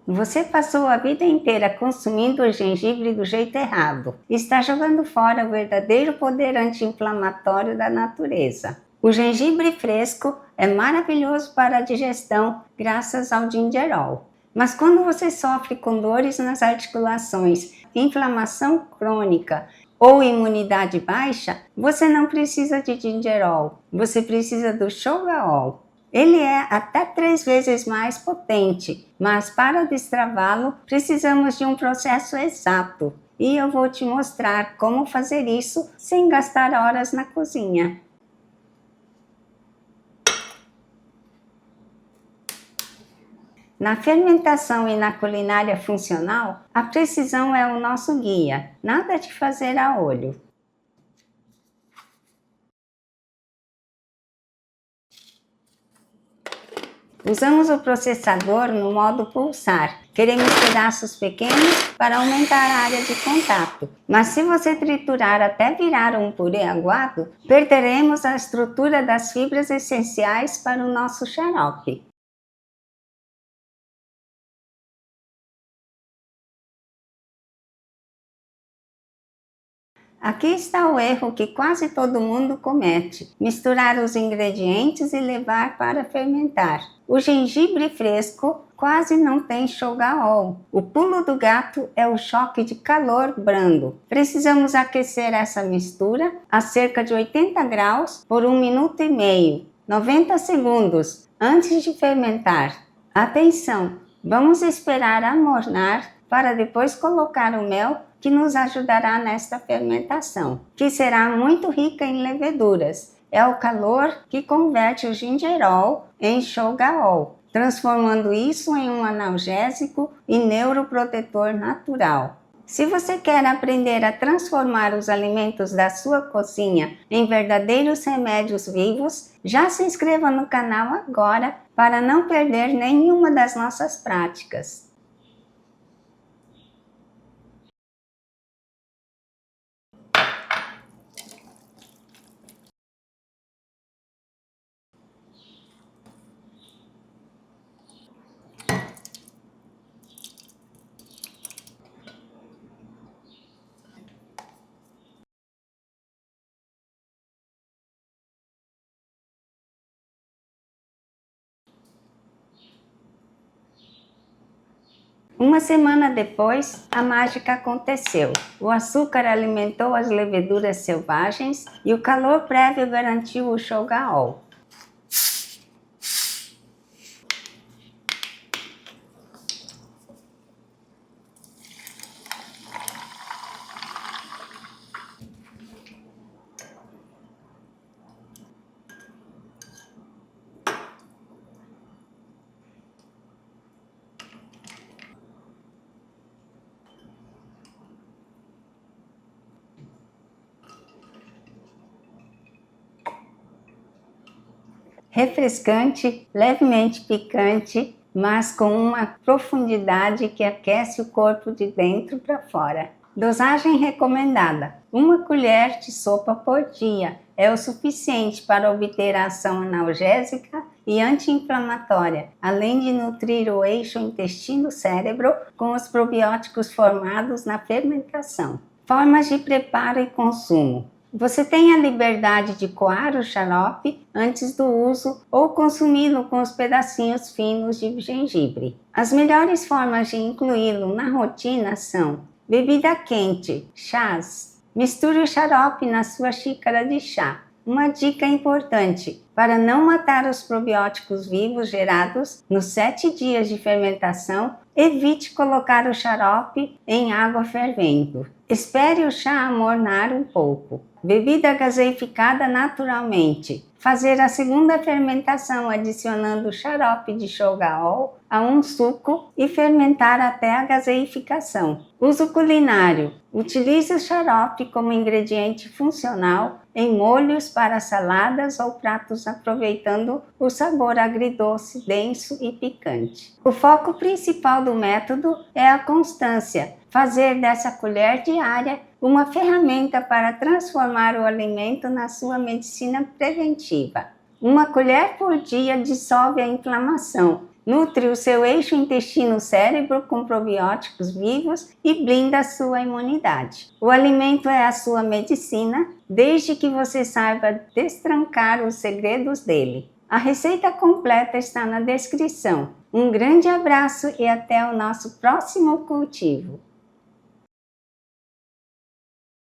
Você passou a vida inteira consumindo o gengibre do jeito errado. Está jogando fora o verdadeiro poder anti-inflamatório da natureza. O gengibre fresco é maravilhoso para a digestão graças ao gingerol. Mas quando você sofre com dores nas articulações, inflamação crônica ou imunidade baixa, você não precisa de gingerol, você precisa do shogaol. Ele é até 3 vezes mais potente, mas para destravá-lo precisamos de um processo exato. E eu vou te mostrar como fazer isso sem gastar horas na cozinha. Na fermentação e na culinária funcional, a precisão é o nosso guia, nada de fazer a olho. Usamos o processador no modo pulsar. Queremos pedaços pequenos para aumentar a área de contato. Mas se você triturar até virar um purê aguado, perderemos a estrutura das fibras essenciais para o nosso xarope. Aqui está o erro que quase todo mundo comete: misturar os ingredientes e levar para fermentar. O gengibre fresco quase não tem shogaol. O pulo do gato é o choque de calor brando. Precisamos aquecer essa mistura a cerca de 80 graus por 1 minuto e meio, 90 segundos, antes de fermentar. Atenção! Vamos esperar amornar para depois colocar o mel, que nos ajudará nesta fermentação, que será muito rica em leveduras. É o calor que converte o gingerol em shogaol, transformando isso em um analgésico e neuroprotetor natural. Se você quer aprender a transformar os alimentos da sua cozinha em verdadeiros remédios vivos, já se inscreva no canal agora para não perder nenhuma das nossas práticas. Uma semana depois, a mágica aconteceu. O açúcar alimentou as leveduras selvagens e o calor prévio garantiu o shogaol. Refrescante, levemente picante, mas com uma profundidade que aquece o corpo de dentro para fora. Dosagem recomendada: 1 colher de sopa por dia é o suficiente para obter a ação analgésica e anti-inflamatória, além de nutrir o eixo intestino-cérebro com os probióticos formados na fermentação. Formas de preparo e consumo: você tem a liberdade de coar o xarope antes do uso ou consumi-lo com os pedacinhos finos de gengibre. As melhores formas de incluí-lo na rotina são: bebida quente, chás. Misture o xarope na sua xícara de chá. Uma dica importante: para não matar os probióticos vivos gerados nos 7 dias de fermentação, evite colocar o xarope em água fervendo. Espere o chá amornar um pouco. Bebida gaseificada naturalmente: fazer a segunda fermentação adicionando xarope de shogaol a um suco e fermentar até a gaseificação. Uso culinário: utilize o xarope como ingrediente funcional em molhos para saladas ou pratos, aproveitando o sabor agridoce, denso e picante. O foco principal do método é a constância. Fazer dessa colher diária uma ferramenta para transformar o alimento na sua medicina preventiva. 1 colher por dia dissolve a inflamação nutre o seu eixo intestino-cérebro com probióticos vivos e blinda a sua imunidade. O alimento é a sua medicina, desde que você saiba destrancar os segredos dele. A receita completa está na descrição. Um grande abraço e até o nosso próximo cultivo!